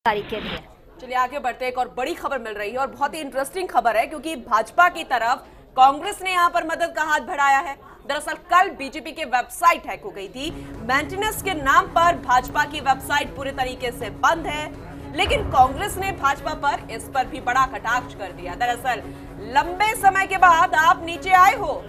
जानकारी के लिए। चलिए आगे बढ़ते हैं। एक और बड़ी खबर मिल रही है और बहुत ही इंटरेस्टिंग खबर है, क्योंकि भाजपा की तरफ कांग्रेस ने यहां पर मदद का हाथ बढ़ाया है। दरअसल कल बीजेपी की वेबसाइट हैक हो गई थी। मेंटेनेंस के नाम पर भाजपा की वेबसाइट पूरे तरीके से बंद है, लेकिन कांग्रेस ने भाजपा पर इस पर भी बड़ा कटाक्ष कर दिया। दरअसल लंबे समय के बाद आप नीचे आए हो,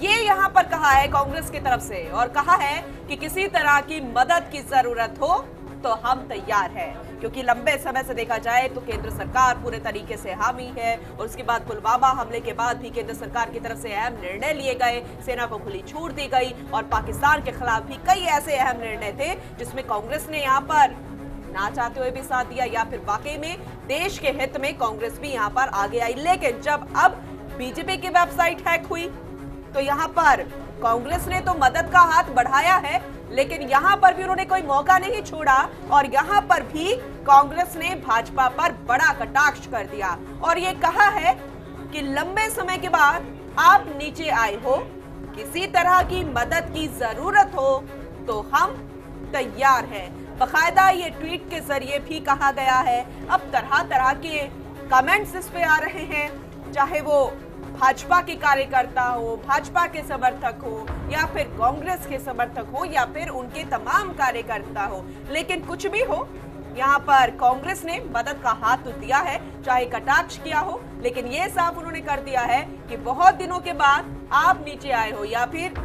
ये यहां पर कहा है कांग्रेस की तरफ से, और कहा है कि किसी तरह की मदद की जरूरत हो तो हम तैयार हैं, क्योंकि लंबे समय से देखा जाए तो केंद्र सरकार पूरे तरीके से हामी है। और उसके बाद पुलवामा हमले के बाद भी केंद्र सरकार की तरफ से अहम निर्णय लिए गए, सेना को खुली छूट दी गई, और पाकिस्तान के खिलाफ भी कई ऐसे अहम निर्णय थे जिसमें कांग्रेस ने यहाँ पर ना चाहते हुए भी साथ दिया, या फिर वाकई में देश के हित में कांग्रेस भी यहाँ पर आगे आई। लेकिन जब अब बीजेपी की वेबसाइट हैक हुई तो यहाँ पर कांग्रेस ने तो मदद का हाथ बढ़ाया है, लेकिन यहाँ पर भी उन्होंने कोई मौका नहीं छोड़ा, और यहाँ पर भी कांग्रेस ने भाजपा पर बड़ा कटाक्ष कर दिया और ये कहा है कि लंबे समय के बाद आप नीचे आए हो, किसी तरह की मदद की जरूरत हो तो हम तैयार हैं। बाकायदा ये ट्वीट के जरिए भी कहा गया है। अब तरह तरह के कमेंट्स इस पे आ रहे हैं, चाहे वो भाजपा के कार्यकर्ता हो, भाजपा के समर्थक हो, या फिर कांग्रेस के समर्थक हो, या फिर उनके तमाम कार्यकर्ता हो। लेकिन कुछ भी हो, यहाँ पर कांग्रेस ने मदद का हाथ तो दिया है, चाहे कटाक्ष किया हो, लेकिन ये साफ उन्होंने कर दिया है कि बहुत दिनों के बाद आप नीचे आए हो। या फिर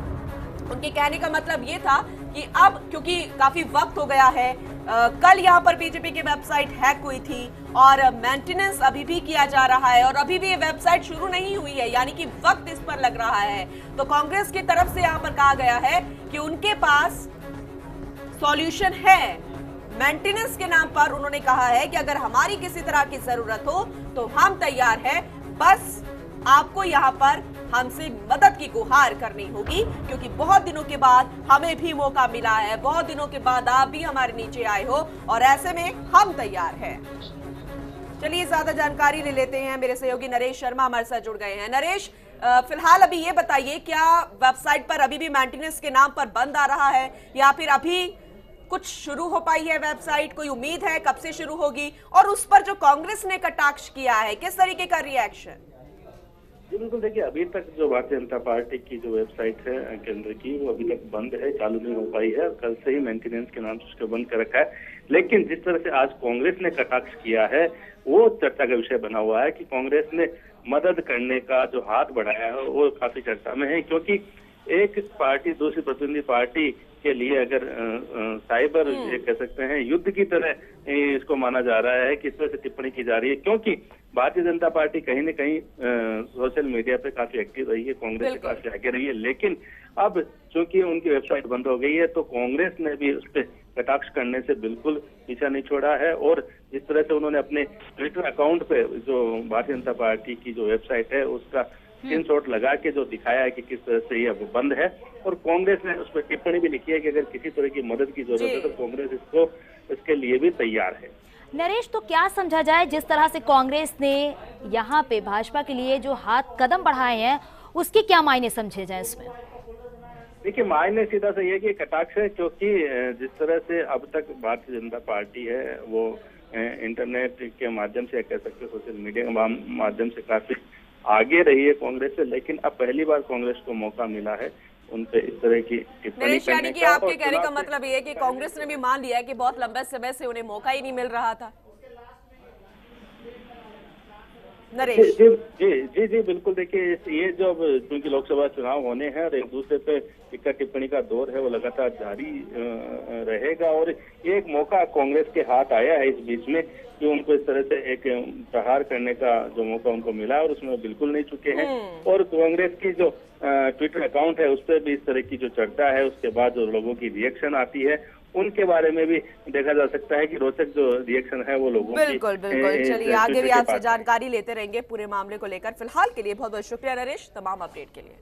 उनके कहने का मतलब ये था कि अब क्योंकि काफी वक्त हो गया है, कल यहाँ पर बीजेपी की वेबसाइट हैक हुई थी और मेंटेनेंस अभी भी किया जा रहा है, और अभी भी ये वेबसाइट शुरू नहीं हुई है, यानी कि वक्त इस पर लग रहा है। तो कांग्रेस की तरफ से यहाँ पर कहा गया है कि उनके पास सॉल्यूशन है। मेंटेनेंस के नाम पर उन्होंने कहा है कि अगर हमारी किसी तरह की जरूरत हो तो हम तैयार हैं, बस आपको यहाँ पर हमसे मदद की गुहार करनी होगी, क्योंकि बहुत दिनों के बाद हमें भी मौका मिला है, बहुत दिनों के बाद आप भी हमारे नीचे आए हो, और ऐसे में हम तैयार हैं। चलिए ज्यादा जानकारी ले लेते हैं। मेरे सहयोगी नरेश शर्मा हमारे साथ जुड़ गए हैं। नरेश, फिलहाल अभी ये बताइए, क्या वेबसाइट पर अभी भी मेंटेनेंस के नाम पर बंद आ रहा है, या फिर अभी कुछ शुरू हो पाई है वेबसाइट? कोई उम्मीद है कब से शुरू होगी? और उस पर जो कांग्रेस ने कटाक्ष किया है, किस तरीके का रिएक्शन? बिल्कुल, देखिए अभी तक जो भारतीय जनता पार्टी की जो वेबसाइट है केंद्र की, वो अभी तक बंद है, चालू नहीं हो पाई है। कल से ही मेंटेनेंस के नाम से उसको बंद कर रखा है। लेकिन जिस तरह से आज कांग्रेस ने कटाक्ष किया है, वो चर्चा का विषय बना हुआ है कि कांग्रेस ने मदद करने का जो हाथ बढ़ाया है वो काफी चर्चा में है, क्योंकि एक पार्टी दूसरी प्रतिद्वंदी पार्टी के लिए अगर साइबर ये कह सकते हैं युद्ध की तरह इसको माना जा रहा है कि इस तरह से टिप्पणी की जा रही है, क्योंकि भारतीय जनता पार्टी कहीं न कहीं सोशल मीडिया पे काफी एक्टिव रही है, कांग्रेस से काफी आगे रही है। लेकिन अब चूंकि उनकी वेबसाइट बंद हो गई है तो कांग्रेस ने भी उस पर कटाक्ष करने से बिल्कुल पीछा नहीं छोड़ा है, और जिस तरह से उन्होंने अपने ट्विटर अकाउंट पे जो भारतीय जनता पार्टी की जो वेबसाइट है उसका स्क्रीनशॉट लगा के जो दिखाया है कि किस तरह से ये बंद है, और कांग्रेस ने उस पर टिप्पणी भी लिखी है कि अगर किसी तरह की मदद की जरूरत है तो कांग्रेस इसके लिए भी तैयार है। नरेश, तो क्या समझा जाए जिस तरह से कांग्रेस ने यहाँ पे भाजपा के लिए जो हाथ कदम बढ़ाए हैं, उसके क्या मायने समझे जाए इसमें? देखिए, मायने सीधा से ये कि कटाक्ष है, क्योंकि जिस तरह से अब तक भारतीय जनता पार्टी है वो इंटरनेट के माध्यम से, कह सकते सोशल मीडिया के माध्यम से काफी आगे रही है कांग्रेस से, लेकिन अब पहली बार कांग्रेस को मौका मिला है उन पे इस तरह की टिप्पणी करने का। आपके कहने का मतलब ये है कि कांग्रेस ने भी मान लिया है कि बहुत लंबे समय से उन्हें मौका ही नहीं मिल रहा था। नरेश जी जी जी जी बिल्कुल। देखिए, ये जो क्योंकि लोकसभा चुनाव होने हैं और एक दूसरे पे टिक्का टिप्पणी का दौर है वो लगातार जारी रहेगा, और एक मौका कांग्रेस के हाथ आया है इस बीच में कि उनको इस तरह से एक प्रहार करने का जो मौका उनको मिला, और उसमें बिल्कुल नहीं चुके हैं। और कांग्रेस की जो ट्विटर अकाउंट है उस पर भी इस तरह की जो चर्चा है, उसके बाद जो लोगों की रिएक्शन आती है उनके बारे में भी देखा जा सकता है कि रोचक जो रिएक्शन है वो लोगों की। बिल्कुल बिल्कुल। चलिए आगे भी आपसे जानकारी लेते रहेंगे पूरे मामले को लेकर। फिलहाल के लिए बहुत बहुत शुक्रिया नरेश, तमाम अपडेट के लिए।